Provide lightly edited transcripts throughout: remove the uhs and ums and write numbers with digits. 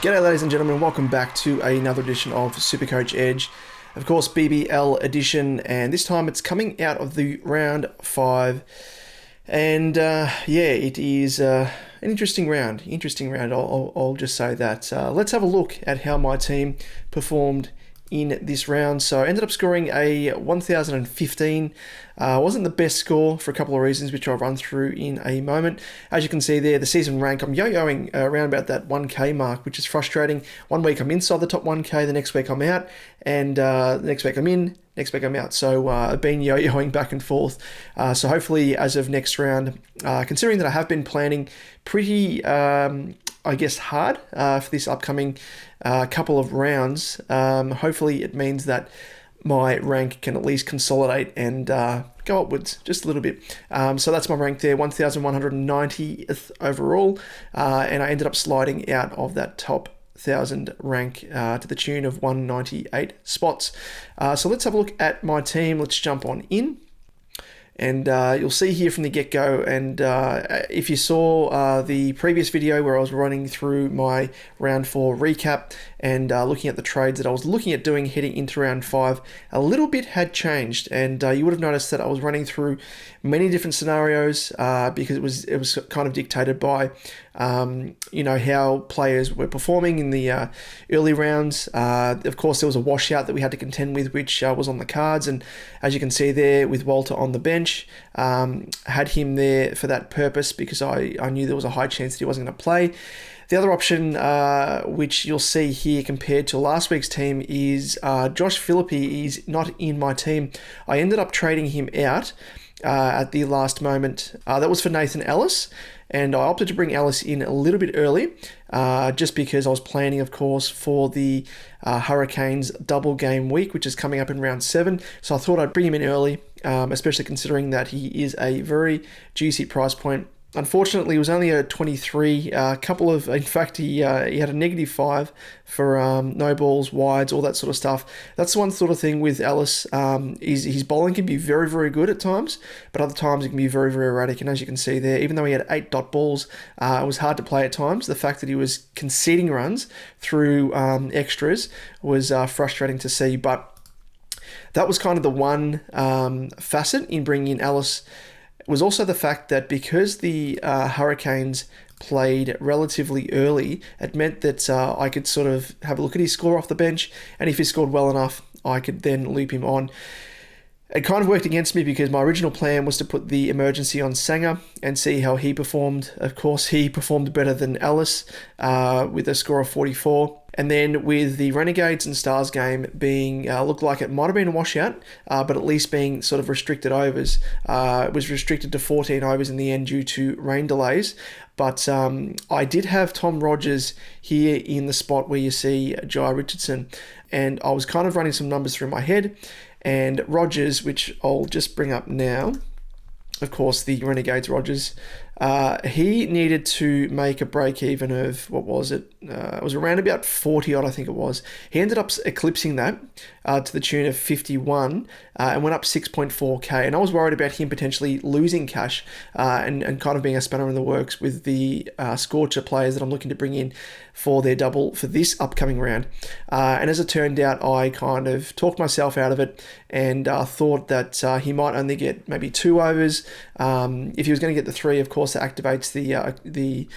G'day ladies and gentlemen, welcome back to another edition of SuperCoach Edge. Of course, BBL edition, and this time it's coming out of the round 5. And it is an interesting round. I'll just say that. Let's have a look at how my team performed in this round. So I ended up scoring a 1,015. Wasn't the best score for a couple of reasons, which I'll run through in a moment. As you can see there, the season rank, I'm yo-yoing around about that 1K mark, which is frustrating. One week I'm inside the top 1K, the next week I'm out, and the next week I'm in, next week I'm out. So I've been yo-yoing back and forth. So hopefully as of next round, considering that I have been planning pretty, hard for this upcoming couple of rounds, hopefully it means that my rank can at least consolidate and go upwards just a little bit. So that's my rank there, 1,190th overall, and I ended up sliding out of that top 1,000 rank to the tune of 198 spots. So let's have a look at my team. Let's jump on in. And you'll see here from the get-go, and if you saw the previous video where I was running through my round 4 recap and looking at the trades that I was looking at doing heading into round 5, a little bit had changed, and you would have noticed that I was running through many different scenarios because it was kind of dictated by how players were performing in the early rounds. Of course, there was a washout that we had to contend with, which was on the cards, and as you can see there with Walter on the bench, had him there for that purpose because I knew there was a high chance that he wasn't going to play. The other option, which you'll see here compared to last week's team, is Josh Philippi is not in my team. I ended up trading him out at the last moment. That was for Nathan Ellis, and I opted to bring Ellis in a little bit early just because I was planning, of course, for the Hurricanes double game week, which is coming up in round 7. So I thought I'd bring him in early, especially considering that he is a very juicy price point. Unfortunately, it was only a 23. In fact, he had a -5 for no balls, wides, all that sort of stuff. That's the one sort of thing with Ellis. His bowling can be very, very good at times, but other times it can be very, very erratic. And as you can see there, even though he had 8 dot balls, it was hard to play at times. The fact that he was conceding runs through extras was frustrating to see. But that was kind of the one facet in bringing in Ellis. Was also the fact that because the Hurricanes played relatively early, it meant that I could sort of have a look at his score off the bench, and if he scored well enough, I could then loop him on. It kind of worked against me because my original plan was to put the emergency on Sanger and see how he performed. Of course, he performed better than Ellis with a score of 44. And then with the Renegades and Stars game being, looked like it might have been a washout, but at least being sort of restricted overs. It was restricted to 14 overs in the end due to rain delays. But I did have Tom Rogers here in the spot where you see Jai Richardson. And I was kind of running some numbers through my head. And Rogers, which I'll just bring up now, of course, the Renegades Rogers, he needed to make a break even of, what was it? It was around about 40 odd, I think it was. He ended up eclipsing that to the tune of 51 and went up 6.4k. And I was worried about him potentially losing cash and kind of being a spanner in the works with the Scorcher players that I'm looking to bring in for their double for this upcoming round. And as it turned out, I kind of talked myself out of it and thought that he might only get maybe 2 overs. If he was going to get the 3, of course, that activates the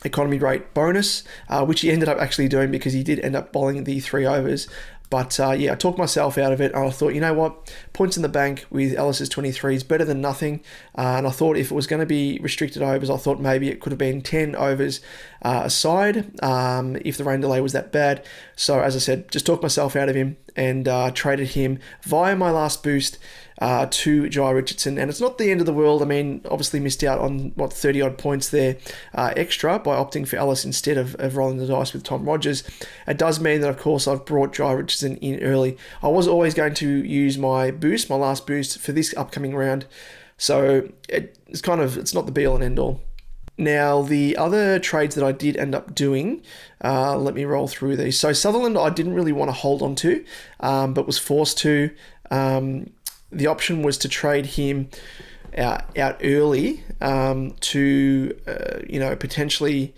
economy rate bonus, which he ended up actually doing because he did end up bowling the 3 overs. But I talked myself out of it, and I thought, you know what, points in the bank with Ellis's 23 is better than nothing. And I thought if it was going to be restricted overs, I thought maybe it could have been 10 overs aside if the rain delay was that bad. So as I said, just talked myself out of him and traded him via my last boost to Jai Richardson. And it's not the end of the world. I mean, obviously missed out on, 30 odd points there extra by opting for Ellis instead of rolling the dice with Tom Rogers. It does mean that, of course, I've brought Jai Richardson in early. I was always going to use my boost, my last boost for this upcoming round. So it's not the be all and end all. Now, the other trades that I did end up doing, let me roll through these. So Sutherland, I didn't really want to hold on to, but was forced to. The option was to trade him out early to, potentially,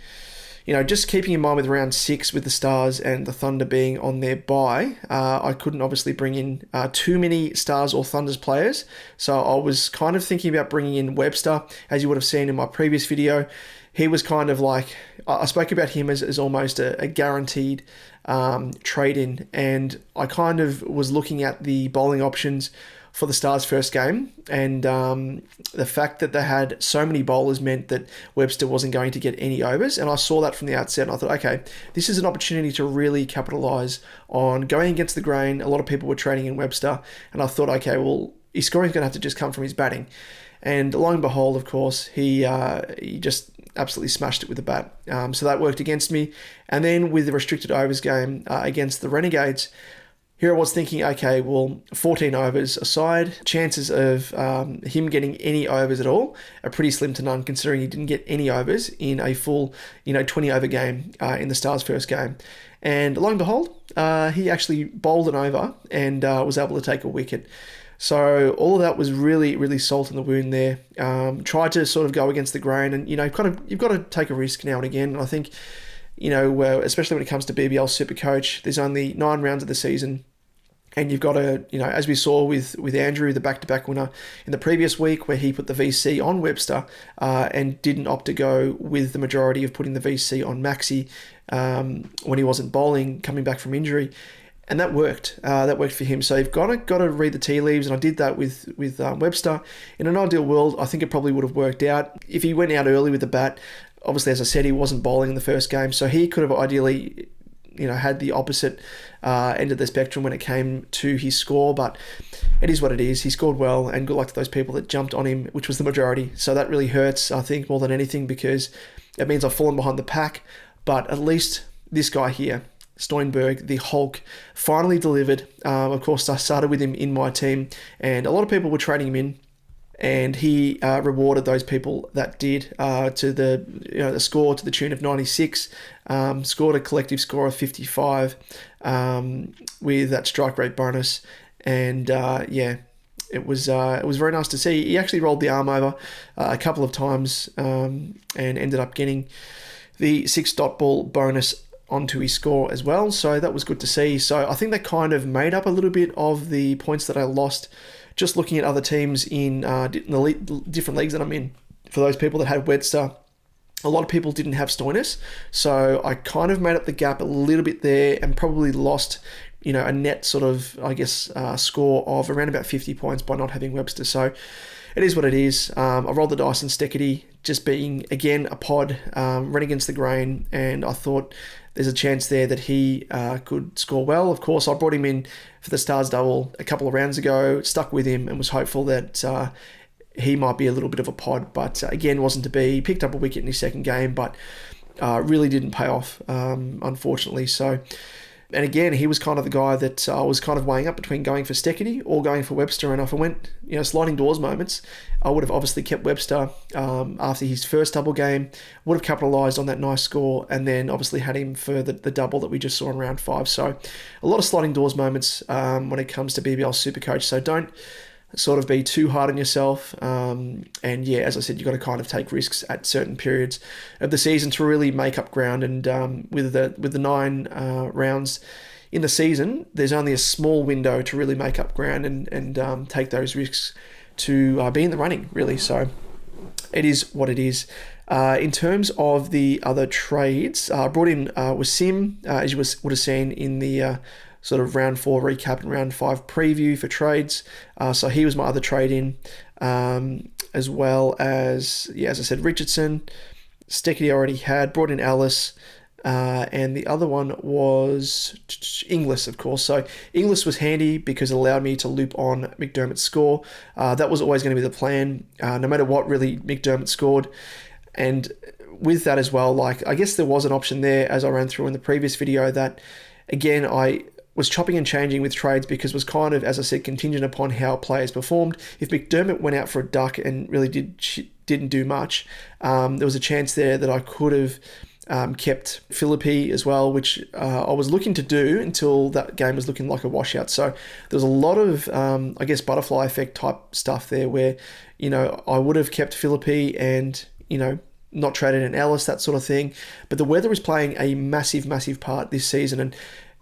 just keeping in mind with round 6 with the Stars and the Thunder being on their bye, I couldn't obviously bring in too many Stars or Thunders players. So I was kind of thinking about bringing in Webster, as you would have seen in my previous video. He was kind of like, I spoke about him as almost a guaranteed trade-in, and I kind of was looking at the bowling options for the Stars' first game, and the fact that they had so many bowlers meant that Webster wasn't going to get any overs, and I saw that from the outset, and I thought, okay, this is an opportunity to really capitalise on going against the grain. A lot of people were trading in Webster, and I thought, okay, well, his scoring's going to have to just come from his batting. And lo and behold, of course, he just absolutely smashed it with the bat. So that worked against me. And then with the restricted overs game against the Renegades, here I was thinking, okay, well, 14 overs aside, chances of him getting any overs at all are pretty slim to none, considering he didn't get any overs in a full, 20-over game in the Stars' first game. And lo and behold, he actually bowled an over and was able to take a wicket. So all of that was really, really salt in the wound there. Tried to sort of go against the grain, and you've got to take a risk now and again. And I think, especially when it comes to BBL SuperCoach, there's only 9 rounds of the season, and you've got to, as we saw with Andrew, the back-to-back winner in the previous week, where he put the VC on Webster and didn't opt to go with the majority of putting the VC on Maxi when he wasn't bowling, coming back from injury. And that worked. That worked for him. So you've got to read the tea leaves, and I did that with Webster. In an ideal world, I think it probably would have worked out if he went out early with the bat. Obviously, as I said, he wasn't bowling in the first game, so he could have ideally, had the opposite end of the spectrum when it came to his score. But it is what it is. He scored well, and good luck to those people that jumped on him, which was the majority. So that really hurts, I think, more than anything, because it means I've fallen behind the pack. But at least this guy here, Steinberg, the Hulk, finally delivered. Of course, I started with him in my team, and a lot of people were trading him in, and he rewarded those people that did to the score to the tune of 96. Scored a collective score of 55 with that strike rate bonus, and it was very nice to see. He actually rolled the arm over a couple of times and ended up getting the 6 dot ball bonus onto his score as well, so that was good to see. So I think that kind of made up a little bit of the points that I lost just looking at other teams in the different leagues that I'm in. For those people that had Webster, a lot of people didn't have Stoinis, so I kind of made up the gap a little bit there and probably lost a net sort of, score of around about 50 points by not having Webster. So it is what it is. I rolled the dice on Steckity, just being, again, a pod, ran against the grain, and I thought there's a chance there that he could score well. Of course, I brought him in for the Stars double a couple of rounds ago, stuck with him, and was hopeful that he might be a little bit of a pod, but again, wasn't to be. He picked up a wicket in his second game, but really didn't pay off, unfortunately. So, and again, he was kind of the guy that I was kind of weighing up between going for Steckity or going for Webster. And if I went, sliding doors moments, I would have obviously kept Webster after his first double game, would have capitalised on that nice score, and then obviously had him for the double that we just saw in round 5. So a lot of sliding doors moments when it comes to BBL SuperCoach. So don't sort of be too hard on yourself. And yeah, as I said, you've got to kind of take risks at certain periods of the season to really make up ground. And with the 9 rounds in the season, there's only a small window to really make up ground and take those risks to be in the running, really. So it is what it is. In terms of the other trades, I brought in Wasim, as you would have seen in the sort of round 4 recap and round 5 preview for trades. So he was my other trade in, as well as, as I said, Richardson. Steckity already had, brought in Alice, and the other one was Inglis, of course. So Inglis was handy because it allowed me to loop on McDermott's score. That was always going to be the plan, no matter what really McDermott scored. And with that as well, I guess there was an option there, as I ran through in the previous video, that again, I was chopping and changing with trades because it was kind of, as I said, contingent upon how players performed. If McDermott went out for a duck and really didn't do much, there was a chance there that I could have kept Philippi as well, which I was looking to do until that game was looking like a washout. So there was a lot of, butterfly effect type stuff there where, I would have kept Philippi and, not traded in Ellis, that sort of thing. But the weather is playing a massive, massive part this season, and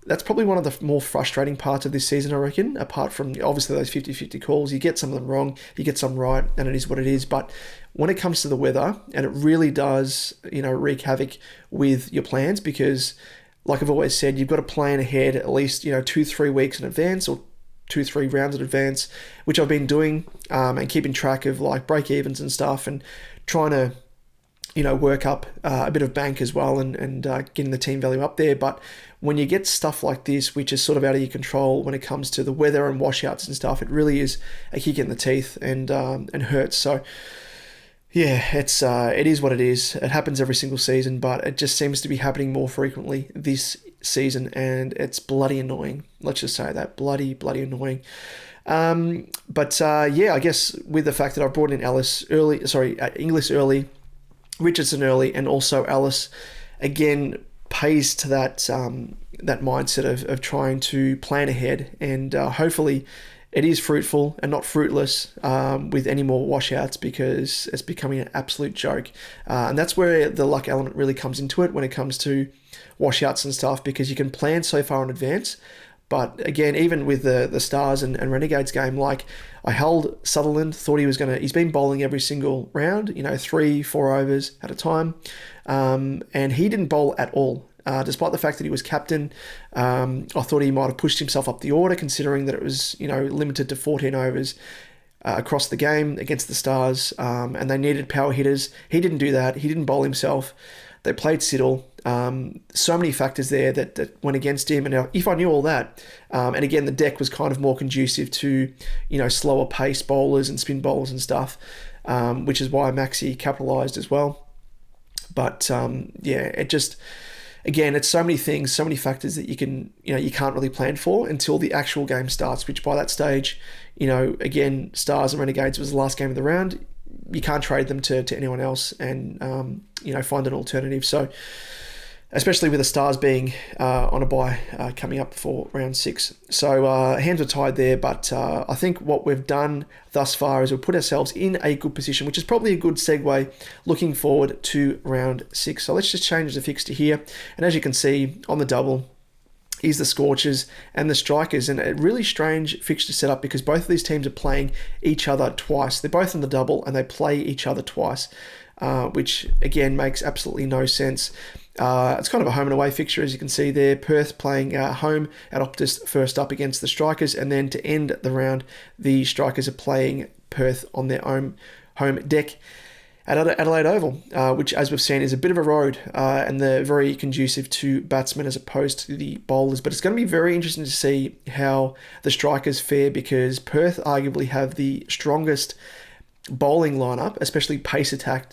that's probably one of the more frustrating parts of this season, I reckon, apart from obviously those 50-50 calls. You get some of them wrong, you get some right, and it is what it is. But when it comes to the weather, and it really does, wreak havoc with your plans, because like I've always said, you've got to plan ahead at least, 2-3 weeks in advance, or 2-3 rounds in advance, which I've been doing, and keeping track of like break evens and stuff, and trying to work up a bit of bank as well, and getting the team value up there. But when you get stuff like this, which is sort of out of your control when it comes to the weather and washouts and stuff, it really is a kick in the teeth and hurts. So yeah, it is what it is. It happens every single season, but it just seems to be happening more frequently this season, and it's bloody annoying. Let's just say that, bloody annoying. But I guess with the fact that I've brought in Inglis early, Richardson early, and also Ellis, again, pays to that mindset of trying to plan ahead, and hopefully it is fruitful and not fruitless with any more washouts, because it's becoming an absolute joke. And that's where the luck element really comes into it when it comes to washouts and stuff, because you can plan so far in advance. But again, even with the Stars and Renegades game, like I held Sutherland, thought he's been bowling every single round, 3-4 overs at a time. And he didn't bowl at all. Despite the fact that he was captain, I thought he might have pushed himself up the order, considering that it was, limited to 14 overs across the game against the Stars, and they needed power hitters. He didn't do that. He didn't bowl himself. They played Siddle. So many factors there that went against him. And if I knew all that, and again, the deck was kind of more conducive to, slower pace bowlers and spin bowlers and stuff, which is why Maxi capitalised as well. But it just... Again, it's so many things, so many factors that you can't really plan for until the actual game starts, which by that stage, again, Stars and Renegades was the last game of the round. You can't trade them to anyone else and, find an alternative. So, especially with the Stars being on a bye coming up for round 6. So hands are tied there, but I think what we've done thus far is we've put ourselves in a good position, which is probably a good segue looking forward to round 6. So let's just change the fixture here. And as you can see on the double is the Scorchers and the Strikers, and a really strange fixture setup because both of these teams are playing each other twice. They're both on the double and they play each other twice, which again makes absolutely no sense. It's kind of a home and away fixture, as you can see there. Perth playing home at Optus first up against the Strikers, and then to end the round, the Strikers are playing Perth on their own home deck at Adelaide Oval, which, as we've seen, is a bit of a road, and they're very conducive to batsmen as opposed to the bowlers. But it's going to be very interesting to see how the Strikers fare, because Perth arguably have the strongest bowling lineup, especially pace attack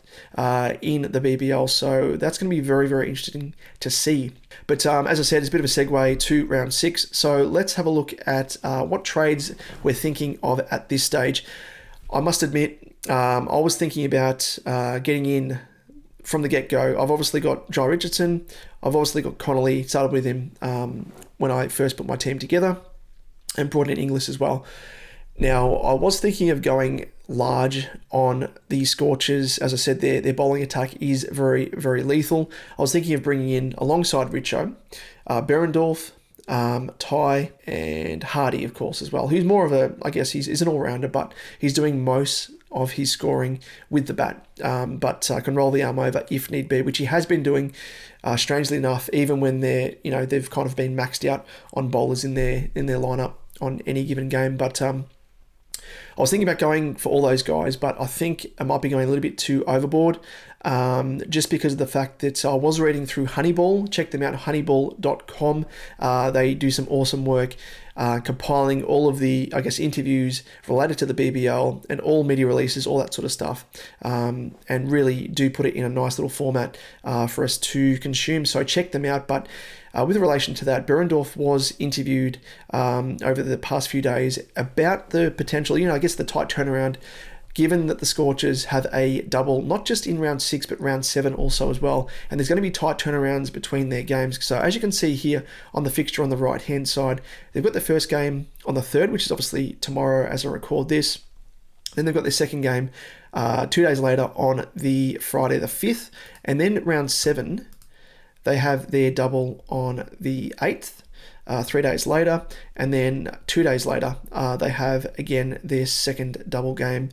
in the BBL. So that's going to be very, very interesting to see. But as I said, it's a bit of a segue to round 6. So let's have a look at what trades we're thinking of at this stage. I must admit, I was thinking about getting in from the get-go. I've obviously got Jai Richardson. I've obviously got Connolly. Started with him when I first put my team together, and brought in Inglis as well. Now, I was thinking of going large on the Scorchers. As I said, their bowling attack is very, very lethal. I was thinking of bringing in, alongside Richo, Berendorf, Ty, and Hardy, of course, as well. Who's more of a, I guess he's an all-rounder, but he's doing most of his scoring with the bat, but can roll the arm over if need be, which he has been doing, strangely enough, even when they've kind of been maxed out on bowlers in their lineup on any given game. But I was thinking about going for all those guys, but I think I might be going a little bit too overboard, just because of the fact that I was reading through Honeyball. Check them out, honeyball.com. They do some awesome work compiling all of the, I guess, interviews related to the BBL and all media releases, all that sort of stuff, and really do put it in a nice little format for us to consume. So check them out. But with relation to that, Berendorf was interviewed over the past few days about the potential, I guess the tight turnaround, given that the Scorchers have a double, not just in round 6, but round 7 also as well. And there's going to be tight turnarounds between their games. So as you can see here on the fixture on the right-hand side, they've got the first game on the 3rd, which is obviously tomorrow as I record this. Then they've got their second game 2 days later on the Friday the 5th. And then round 7, they have their double on the 8th. 3 days later, and then 2 days later, they have again their second double game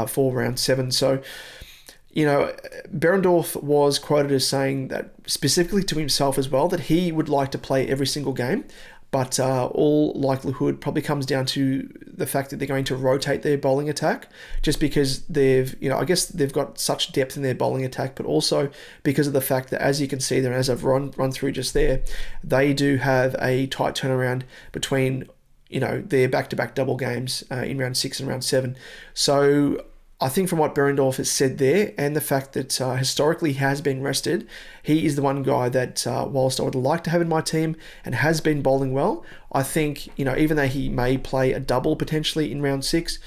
for round 7. So, Behrendorff was quoted as saying that specifically to himself as well, that he would like to play every single game, but all likelihood probably comes down to the fact that they're going to rotate their bowling attack, just because I guess they've got such depth in their bowling attack, but also because of the fact that, as you can see there, and as I've run through just there, they do have a tight turnaround between, their back-to-back double games in round 6 and round 7. So I think from what Behrendorff has said there, and the fact that historically he has been rested, he is the one guy that, whilst I would like to have in my team and has been bowling well, I think, even though he may play a double potentially in round 6,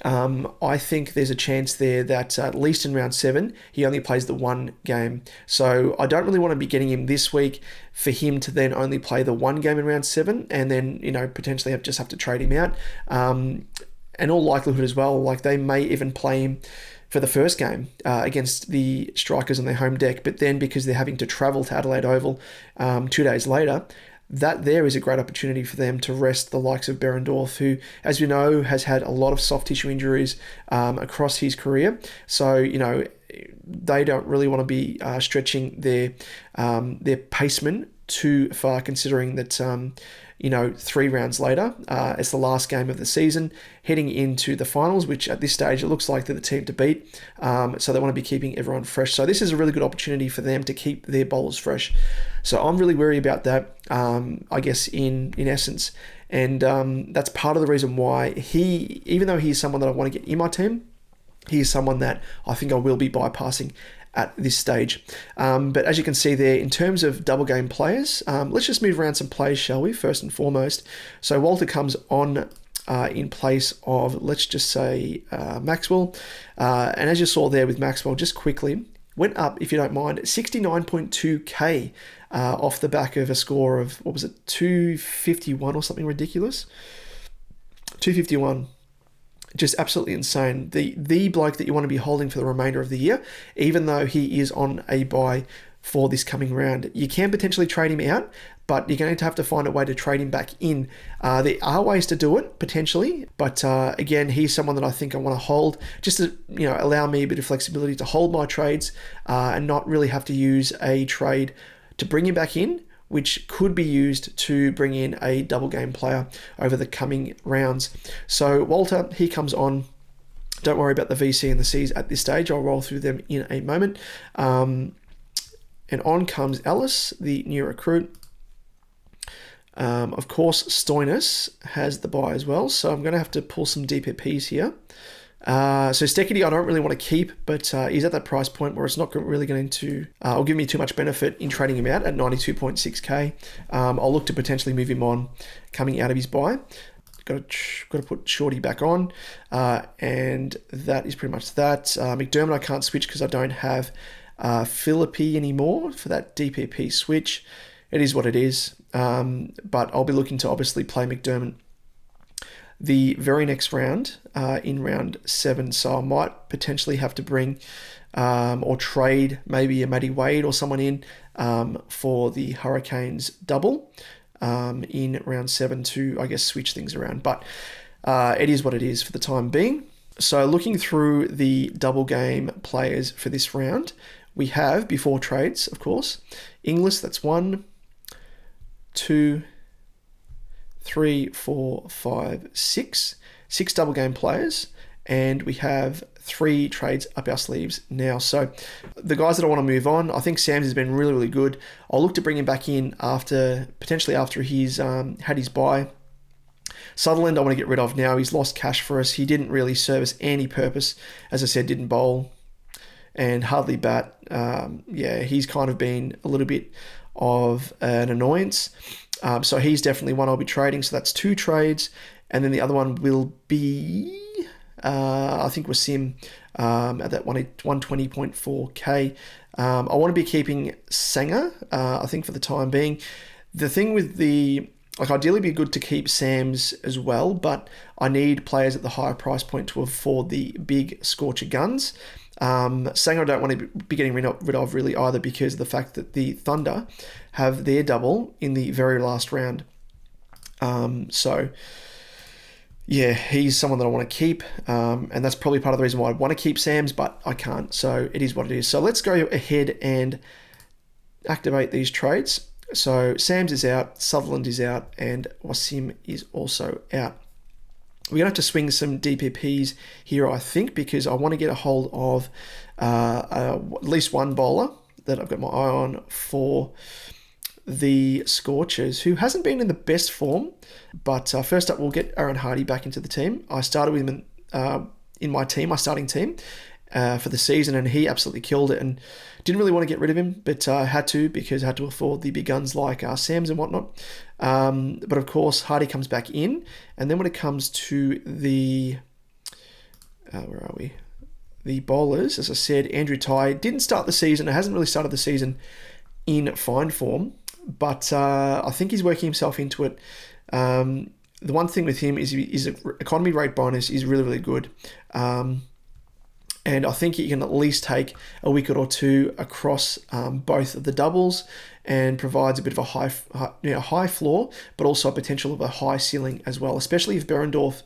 I think there's a chance there that at least in round 7, he only plays the one game. So I don't really want to be getting him this week for him to then only play the one game in round 7 and then, potentially just have to trade him out. And all likelihood as well, like they may even play him for the first game against the Strikers on their home deck, but then because they're having to travel to Adelaide Oval 2 days later, that there is a great opportunity for them to rest the likes of Behrendorff, who, as we know, has had a lot of soft tissue injuries across his career. So, they don't really want to be stretching their paceman too far, considering that 3 rounds later, it's the last game of the season, heading into the finals, which at this stage it looks like they're the team to beat. So they want to be keeping everyone fresh. So this is a really good opportunity for them to keep their bowlers fresh. So I'm really wary about that, I guess, in essence. And that's part of the reason why even though he's someone that I want to get in my team, he is someone that I think I will be bypassing at this stage. But as you can see there, in terms of double game players, let's just move around some players, shall we, first and foremost. So Walter comes on in place of, let's just say, Maxwell. And as you saw there with Maxwell, just quickly, went up, if you don't mind, 69.2k off the back of a score of, 251 or something ridiculous? 251. Just absolutely insane. The bloke that you want to be holding for the remainder of the year, even though he is on a bye for this coming round. You can potentially trade him out, but you're going to have to find a way to trade him back in. There are ways to do it, potentially, but again, he's someone that I think I want to hold, just to allow me a bit of flexibility to hold my trades and not really have to use a trade to bring him back in, which could be used to bring in a double game player over the coming rounds. So Walter, he comes on. Don't worry about the VC and the Cs at this stage. I'll roll through them in a moment. And on comes Ellis, the new recruit. Of course, Stoinis has the buy as well, so I'm going to have to pull some DPPs here. So Steckity I don't really want to keep, but he's at that price point where it's not really going to or give me too much benefit in trading him out at 92.6k. I'll look to potentially move him on coming out of his buy. Got to put Shorty back on, and that is pretty much that. McDermott I can't switch because I don't have Philippi anymore for that DPP switch. It is what it is, but I'll be looking to obviously play McDermott the very next round, in round 7, so I might potentially have to bring or trade maybe a Matty Wade or someone in for the Hurricanes double in round 7 to, I guess, switch things around. But it is what it is for the time being. So looking through the double game players for this round, we have, before trades, of course, Inglis, that's 1, 2, 3, 4, 5, 6 double game players, and we have 3 trades up our sleeves now. So the guys that I want to move on, I think Sam's has been really, really good. I'll look to bring him back in potentially after he's had his bye. Sutherland I want to get rid of now. He's lost cash for us. He didn't really serve us any purpose. As I said, didn't bowl and hardly bat. He's kind of been a little bit of an annoyance. So he's definitely one I'll be trading. So that's 2 trades. And then the other one will be, I think, Wasim at that 120.4k. I want to be keeping Sanger, I think, for the time being. The thing with the like ideally it'd be good to keep Sam's as well, but I need players at the higher price point to afford the big Scorcher guns. Saying I don't want to be getting rid of really either, because of the fact that the Thunder have their double in the very last round. So yeah, he's someone that I want to keep, and that's probably part of the reason why I want to keep Sam's, but I can't, so it is what it is. So let's go ahead and activate these trades. So Sam's is out, Sutherland is out, and Wasim is also out. We're going to have to swing some DPPs here, I think, because I want to get a hold of at least one bowler that I've got my eye on for the Scorchers, who hasn't been in the best form. But first up, we'll get Aaron Hardy back into the team. I started with him in my team, my starting team, for the season, and he absolutely killed it, and didn't really want to get rid of him, but had to, because I had to afford the big guns like Sam's and whatnot. But of course, Hardy comes back in, and then when it comes to the where are we? The bowlers, as I said, Andrew Tye didn't start the season. It hasn't really started the season in fine form, but I think he's working himself into it. The one thing with him is his economy rate bonus is really, really good. And I think he can at least take a wicket or two across both of the doubles, and provides a bit of a high floor, but also a potential of a high ceiling as well, especially if Behrendorff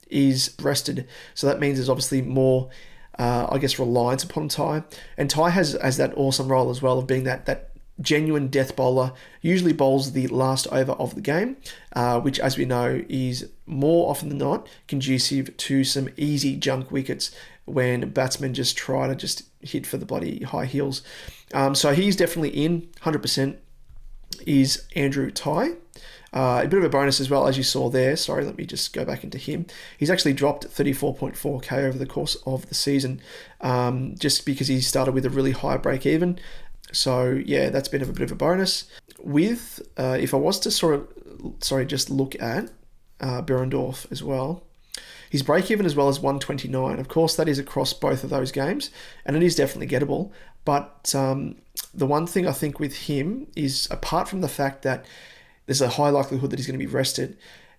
is rested. So that means there's obviously more, reliance upon Tye. And Tye has that awesome role as well of being that genuine death bowler, usually bowls the last over of the game, which, as we know, is more often than not conducive to some easy junk wickets when batsmen just try to just hit for the bloody high heels. So he's definitely in, 100% is Andrew Tye. A bit of a bonus as well, as you saw there. Sorry, let me just go back into him. He's actually dropped 34.4k over the course of the season, just because he started with a really high break even. So yeah, that's been a bit of a bonus. With if I was to just look at Behrendorff as well, his break even as well as 129. Of course, that is across both of those games, and it is definitely gettable. But the one thing I think with him is, apart from the fact that there's a high likelihood that he's going to be rested,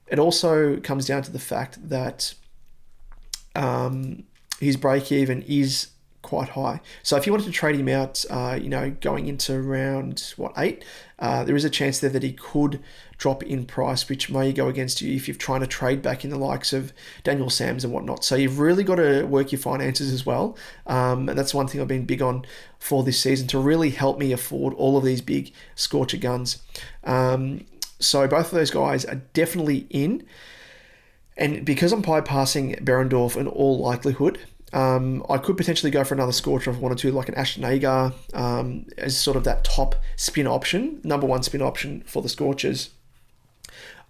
it also comes down to the fact that his break even is quite high. So if you wanted to trade him out, going into round 8, there is a chance there that he could drop in price, which may go against you if you're trying to trade back in the likes of Daniel Sams and whatnot. So you've really got to work your finances as well. And that's one thing I've been big on for this season, to really help me afford all of these big Scorcher guns. So both of those guys are definitely in. And because I'm bypassing Behrendorff in all likelihood, I could potentially go for another Scorcher if I wanted to, like an Ashton Agar, as sort of that top spin option, number one spin option for the Scorchers.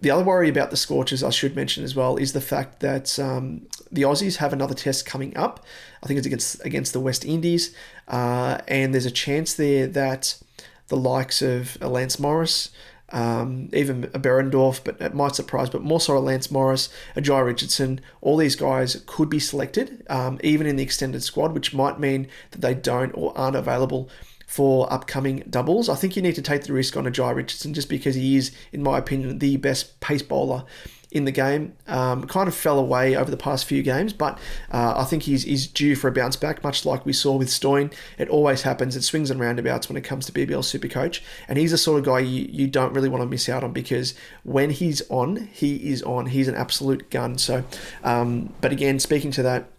The other worry about the Scorchers, I should mention as well, is the fact that the Aussies have another test coming up. I think it's against the West Indies, and there's a chance there that the likes of Lance Morris, even a Behrendorff, but it might surprise, but more so a Lance Morris, a Jai Richardson, all these guys could be selected, even in the extended squad, which might mean that they don't or aren't available for upcoming doubles. I think you need to take the risk on a Jai Richardson, just because he is, in my opinion, the best pace bowler in the game. Kind of fell away over the past few games, but I think he's due for a bounce back, much like we saw with Stoyne. It always happens. It swings and roundabouts when it comes to BBL Supercoach, and he's the sort of guy you don't really want to miss out on, because when he's on, he is on. He's an absolute gun. So, but again, speaking to that,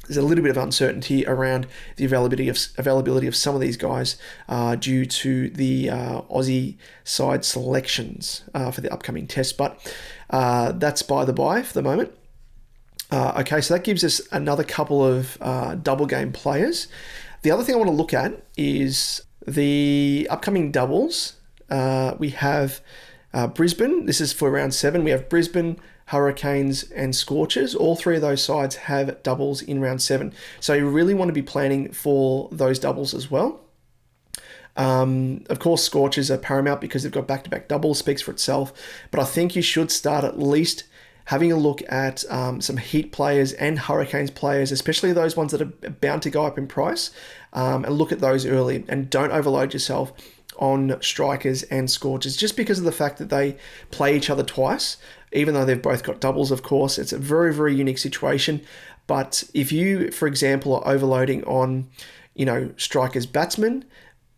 there's a little bit of uncertainty around the availability of some of these guys due to the Aussie side selections for the upcoming test. But that's by the by for the moment. Okay, so that gives us another couple of double game players. The other thing I want to look at is the upcoming doubles. We have Brisbane. This is for round 7. We have Brisbane, Hurricanes and Scorchers. All three of those sides have doubles in round 7. So you really want to be planning for those doubles as well. Of course, Scorchers are paramount because they've got back-to-back doubles, speaks for itself. But I think you should start at least having a look at some Heat players and Hurricanes players, especially those ones that are bound to go up in price, and look at those early, and don't overload yourself on strikers and scorchers, just because of the fact that they play each other twice, even though they've both got doubles, of course. It's a very, very unique situation. But if you, for example, are overloading on, strikers batsmen,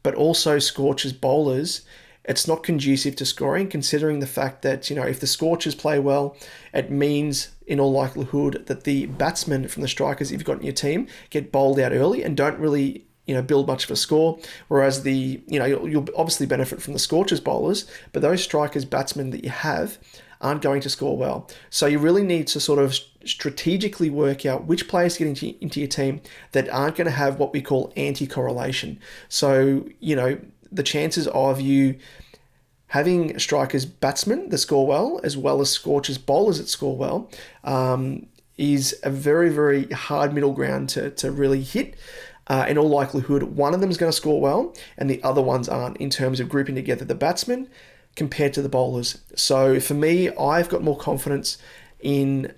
but also scorchers bowlers, it's not conducive to scoring, considering the fact that, if the scorchers play well, it means in all likelihood that the batsmen from the strikers you've got in your team get bowled out early and don't really, build much of a score. Whereas you'll obviously benefit from the scorchers bowlers, but those strikers batsmen that you have aren't going to score well. So you really need to sort of strategically work out which players get into your team that aren't going to have what we call anti-correlation. So, the chances of you having strikers batsmen that score well as scorchers bowlers that score well, is a very, very hard middle ground to really hit. In all likelihood, one of them is going to score well and the other ones aren't, in terms of grouping together the batsmen compared to the bowlers. So for me, I've got more confidence in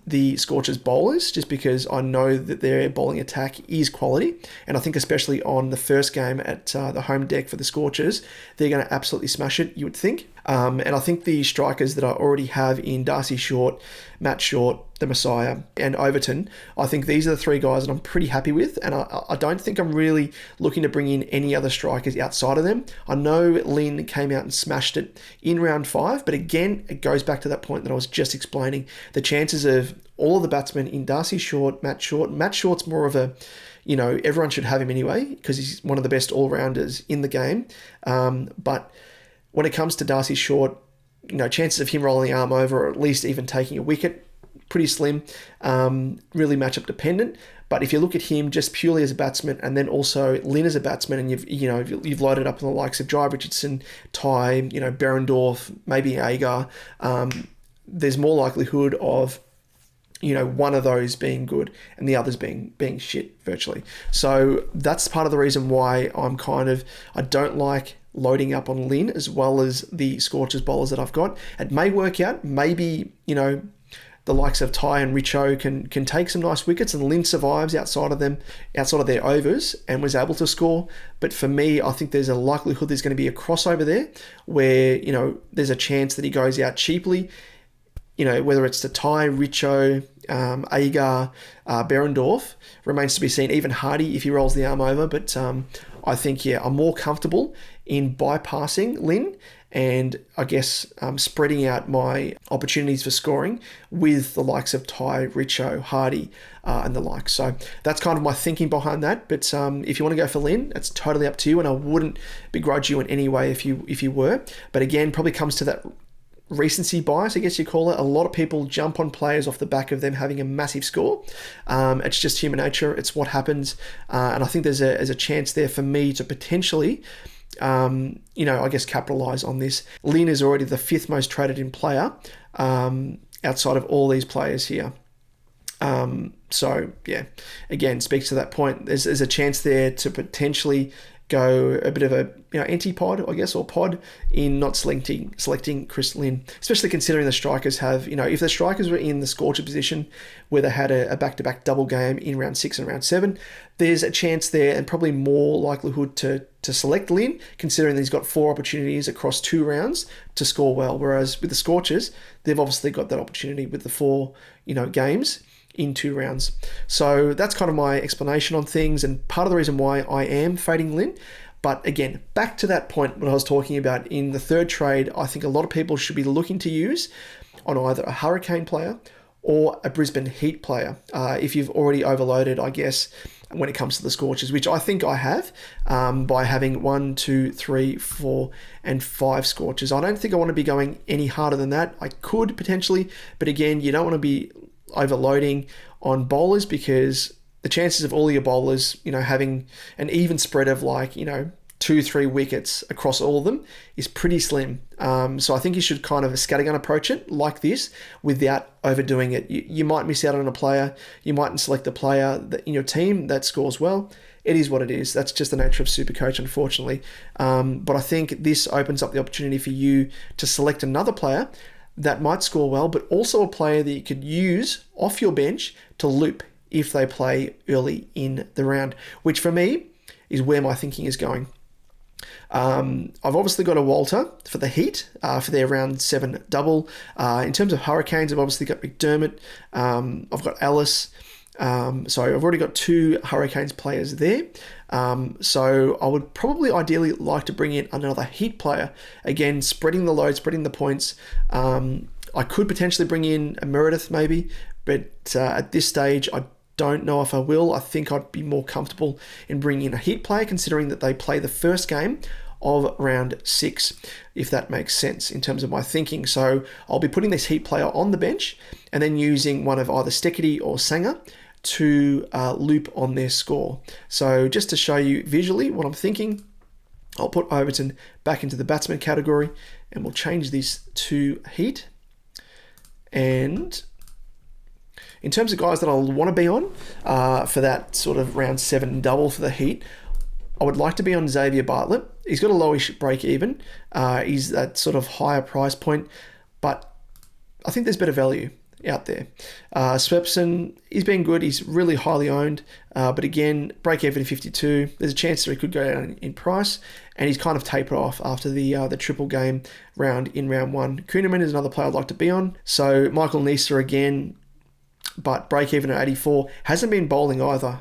the Scorchers bowlers, just because I know that their bowling attack is quality. And I think especially on the first game at the home deck for the Scorchers, they're going to absolutely smash it, you would think. And I think the strikers that I already have in Darcy Short, Matt Short, the Messiah, and Overton, I think these are the three guys that I'm pretty happy with. And I don't think I'm really looking to bring in any other strikers outside of them. I know Lynn came out and smashed it in round 5, but again, it goes back to that point that I was just explaining. The chances of all of the batsmen in Darcy Short, Matt Short's more of a, everyone should have him anyway, because he's one of the best all-rounders in the game. But when it comes to Darcy Short, chances of him rolling the arm over, or at least even taking a wicket, pretty slim, really matchup dependent. But if you look at him just purely as a batsman, and then also Lynn as a batsman, and you've loaded up on the likes of Jai Richardson, Ty, Berendorf, maybe Agar, there's more likelihood of one of those being good and the others being shit virtually. So that's part of the reason why I don't like loading up on Lynn as well as the Scorchers bowlers that I've got. It may work out. Maybe, the likes of Ty and Richo can take some nice wickets, and Lynn survives outside of their overs and was able to score. But for me, I think there's a likelihood there's going to be a crossover there where, there's a chance that he goes out cheaply, whether it's to Ty, Richo, Agar, Berendorf, remains to be seen. Even Hardy if he rolls the arm over. But I think, I'm more comfortable in bypassing Lynn and I guess spreading out my opportunities for scoring with the likes of Ty, Richo, Hardy, and the like. So that's kind of my thinking behind that. But if you want to go for Lynn, it's totally up to you, and I wouldn't begrudge you in any way if you were. But again, probably comes to that recency bias, I guess you call it. A lot of people jump on players off the back of them having a massive score. It's just human nature. It's what happens. And I think there's a chance there for me to potentially, I guess capitalise on this. Lynn is already the 5th most traded in player outside of all these players here. So yeah, again, speaks to that point. There's a chance there to potentially go a bit of a anti-pod, I guess, or pod in not selecting Chris Lynn, especially considering the strikers have, if the strikers were in the Scorcher position where they had a back-to-back double game in round 6 and round 7, there's a chance there and probably more likelihood to select Lynn, considering that he's got 4 opportunities across 2 rounds to score well. Whereas with the Scorchers, they've obviously got that opportunity with the 4, games in 2 rounds. So that's kind of my explanation on things and part of the reason why I am fading Lynn. But again, back to that point what I was talking about in the third trade, I think a lot of people should be looking to use on either a Hurricane player or a Brisbane Heat player. If you've already overloaded, I guess, when it comes to the Scorchers, which I think I have, by having 1, 2, 3, 4, and 5 Scorchers. I don't think I want to be going any harder than that. I could potentially, but again, you don't want to be overloading on bowlers because the chances of all your bowlers, having an even spread of 2-3 wickets across all of them is pretty slim. So I think you should kind of a scattergun approach it like this without overdoing it. You might miss out on a player. You mightn't select a player in your team that scores well. It is what it is. That's just the nature of SuperCoach, unfortunately. But I think this opens up the opportunity for you to select another player that might score well, but also a player that you could use off your bench to loop if they play early in the round, which for me is where my thinking is going. I've obviously got a Walter for the Heat for their round 7 double. In terms of Hurricanes, I've obviously got McDermott. I've got Ellis. So I've already got 2 Hurricanes players there. So I would probably ideally like to bring in another Heat player. Again, spreading the load, spreading the points. I could potentially bring in a Meredith maybe, but at this stage, I don't know if I will. I think I'd be more comfortable in bringing in a Heat player, considering that they play the first game of round 6, if that makes sense in terms of my thinking. So I'll be putting this Heat player on the bench and then using one of either Steckity or Sanger to loop on their score. So just to show you visually what I'm thinking, I'll put Overton back into the batsman category and we'll change this to Heat. And in terms of guys that I'll want to be on for that sort of round 7 double for the Heat, I would like to be on Xavier Bartlett. He's got a lowish break even. He's that sort of higher price point, but I think there's better value out there. Swepson, he's been good. He's really highly owned, but again, break even 52. There's a chance that he could go down in price, and he's kind of tapered off after the triple game round in round 1. Kuhneman is another player I'd like to be on. So Michael Neser again, but break even at 84, hasn't been bowling either,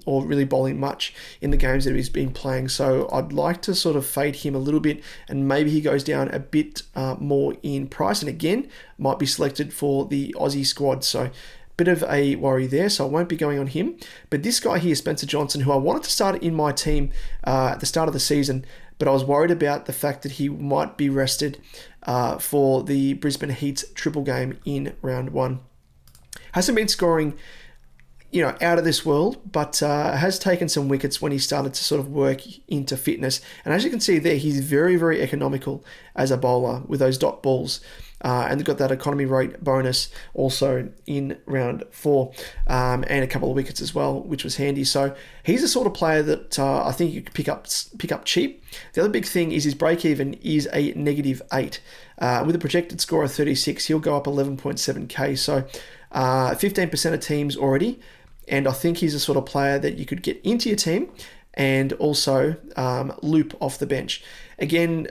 or really bowling much in the games that he's been playing. So I'd like to sort of fade him a little bit, and maybe he goes down a bit more in price, and again, might be selected for the Aussie squad. So bit of a worry there, so I won't be going on him. But this guy here, Spencer Johnson, who I wanted to start in my team at the start of the season, but I was worried about the fact that he might be rested for the Brisbane Heat's triple game in round 1. Hasn't been scoring, out of this world, but has taken some wickets when he started to sort of work into fitness. And as you can see there, he's very, very economical as a bowler with those dot balls. And they've got that economy rate bonus also in round 4, and a couple of wickets as well, which was handy. So he's the sort of player that I think you could pick up cheap. The other big thing is his break even is a -8. With a projected score of 36, he'll go up 11.7k. So 15% of teams already, and I think he's a sort of player that you could get into your team and also loop off the bench. Again,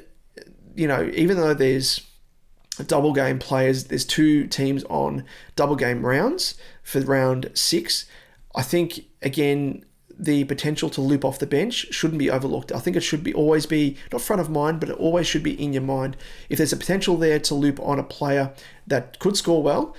even though there's double game players, there's 2 teams on double game rounds for round 6. I think, again, the potential to loop off the bench shouldn't be overlooked. I think it should always be, not front of mind, but it always should be in your mind. If there's a potential there to loop on a player that could score well,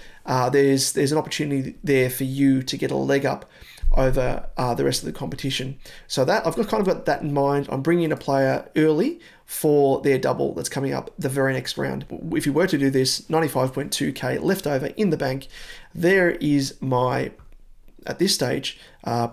there's an opportunity there for you to get a leg up over the rest of the competition. So that I've kind of got that in mind. I'm bringing in a player early for their double that's coming up the very next round. If you were to do this, 95.2k left over in the bank. There is my, at this stage,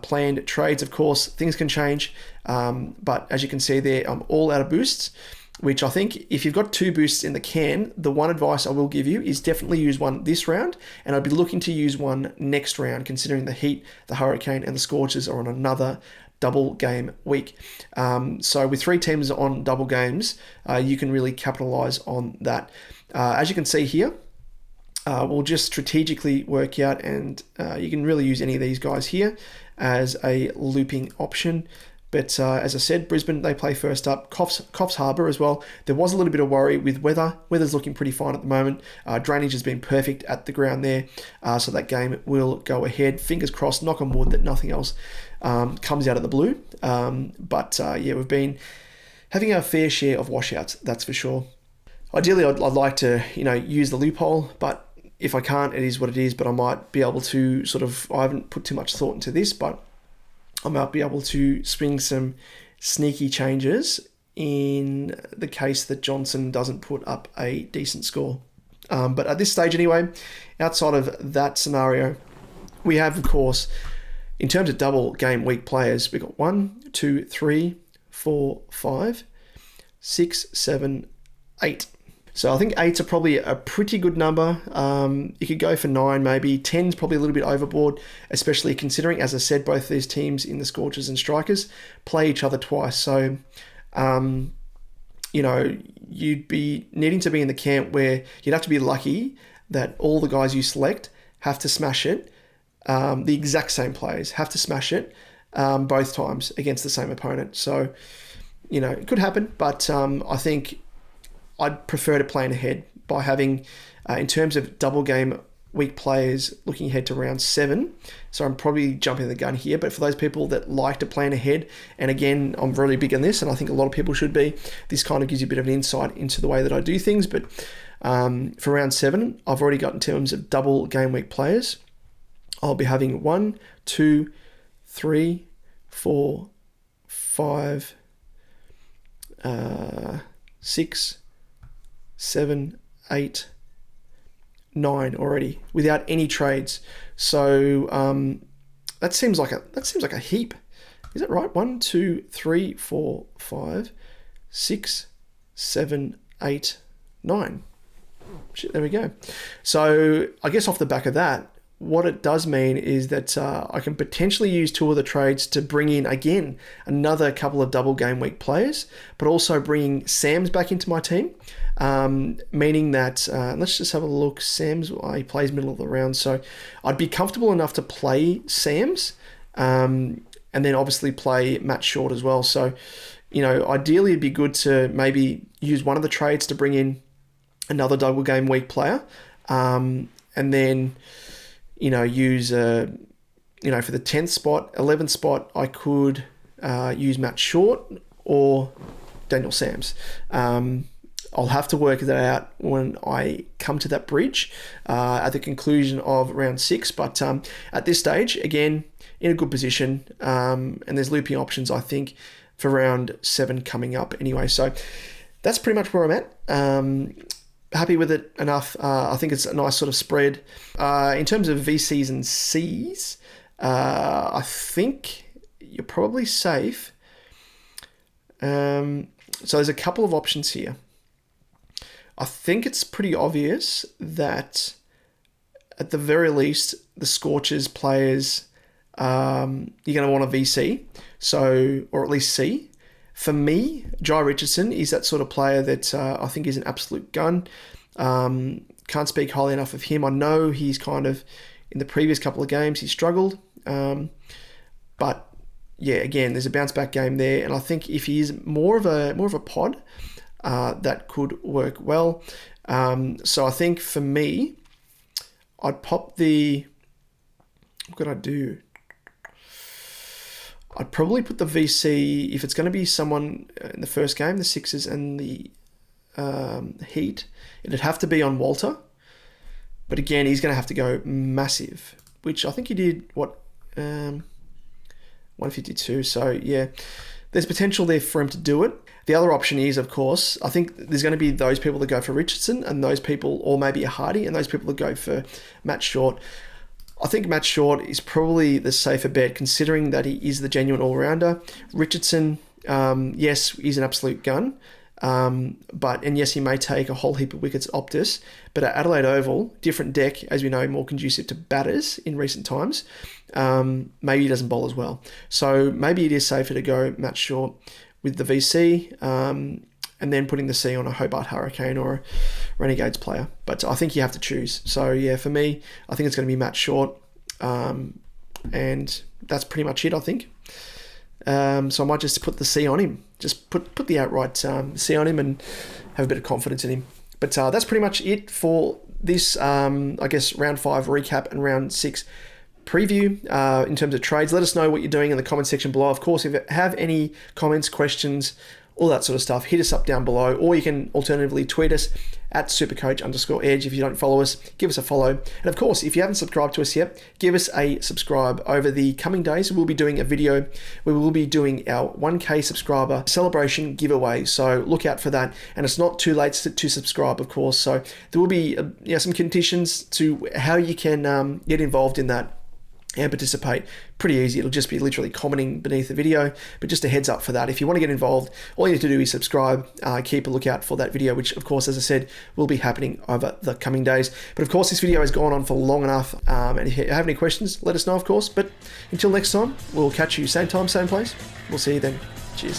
planned trades. Of course, things can change, but as you can see there, I'm all out of boosts, which I think if you've got 2 boosts in the can, the one advice I will give you is definitely use one this round, and I'd be looking to use one next round, considering the Heat, the Hurricane, and the Scorchers are on another double game week. So with 3 teams on double games, you can really capitalize on that. As you can see here, we'll just strategically work out, and you can really use any of these guys here as a looping option. But as I said, Brisbane, they play first up. Coffs Harbour as well. There was a little bit of worry with weather. Weather's looking pretty fine at the moment. Drainage has been perfect at the ground there. So that game will go ahead. Fingers crossed, knock on wood, that nothing else comes out of the blue. But we've been having our fair share of washouts, that's for sure. Ideally, I'd like to, use the loophole, but if I can't, it is what it is. But I might be able to I haven't put too much thought into this, but I might be able to swing some sneaky changes in the case that Johnson doesn't put up a decent score. But at this stage anyway, outside of that scenario, we have, of course, in terms of double game week players, we've got 1, 2, 3, 4, 5, 6, 7, 8. So I think 8's are probably a pretty good number. You could go for 9 maybe. 10's probably a little bit overboard, especially considering, as I said, both of these teams in the Scorchers and Strikers play each other twice. So, you'd be needing to be in the camp where you'd have to be lucky that all the guys you select have to smash it. The exact same players have to smash it both times against the same opponent. So it could happen, but I think I'd prefer to plan ahead by having, in terms of double game week players, looking ahead to round 7. So I'm probably jumping the gun here, but for those people that like to plan ahead, and again, I'm really big on this, and I think a lot of people should be, this kind of gives you a bit of an insight into the way that I do things. But for round 7, I've already got, in terms of double game week players, I'll be having 1, 2, 3, 4, 5, 6, 7, 8, 9 already without any trades. So that seems like a heap. Is that right? 1, 2, 3, 4, 5, 6, 7, 8, 9. Shit, there we go. So I guess off the back of that, what it does mean is that I can potentially use 2 of the trades to bring in, again, another couple of double game week players, but also bringing Sam's back into my team, meaning that, let's just have a look. Sam's, he plays middle of the round, so I'd be comfortable enough to play Sam's, and then obviously play Matt Short as well. So, ideally it'd be good to maybe use one of the trades to bring in another double game week player, and then use for the 10th spot, 11th spot, I could use Matt Short or Daniel Sams. I'll have to work that out when I come to that bridge at the conclusion of round 6. But at this stage, again, in a good position, and there's looping options, I think, for round 7 coming up anyway. So that's pretty much where I'm at. Happy with it enough. I think it's a nice sort of spread. In terms of VCs and Cs, I think you're probably safe. So there's a couple of options here. I think it's pretty obvious that at the very least, the Scorchers players, you're going to want a VC, or at least C. For me, Jai Richardson is that sort of player that I think is an absolute gun. Can't speak highly enough of him. I know he's kind of, in the previous couple of games, he struggled. But yeah, again, there's a bounce back game there. And I think if he is more of a pod, that could work well. So I think for me, I'd pop what could I do? I'd probably put the VC, if it's going to be someone in the first game, the Sixers and the Heat, it'd have to be on Walter. But again, he's going to have to go massive, which I think he did, 152. So yeah, there's potential there for him to do it. The other option is, of course, I think there's going to be those people that go for Richardson and those people, or maybe a Hardy, and those people that go for Matt Short. I think Matt Short is probably the safer bet, considering that he is the genuine all-rounder. Richardson, yes, he's an absolute gun, and yes, he may take a whole heap of wickets Optus, but at Adelaide Oval, different deck, as we know, more conducive to batters in recent times, maybe he doesn't bowl as well. So maybe it is safer to go Matt Short with the VC, and then putting the C on a Hobart Hurricane or a Renegades player. But I think you have to choose. So yeah, for me, I think it's going to be Matt Short, and that's pretty much it, I think. So I might just put the C on him. Just put the outright C on him and have a bit of confidence in him. But that's pretty much it for this, I guess, round 5 recap and round 6 preview in terms of trades. Let us know what you're doing in the comment section below. Of course, if you have any comments, questions, all that sort of stuff, hit us up down below, or you can alternatively tweet us at SuperCoach_Edge. If you don't follow us, give us a follow. And of course, if you haven't subscribed to us yet, give us a subscribe. Over the coming days, we'll be doing a video. We will be doing our 1K subscriber celebration giveaway. So look out for that. And it's not too late to subscribe, of course. So there will be some conditions to how you can get involved in that and participate. Pretty easy. It'll just be literally commenting beneath the video, but just a heads up for that. If you want to get involved, all you need to do is subscribe, keep a lookout for that video, which of course, as I said, will be happening over the coming days. But of course, this video has gone on for long enough, and if you have any questions, let us know, of course. But until next time, we'll catch you same time, same place. We'll see you then. Cheers.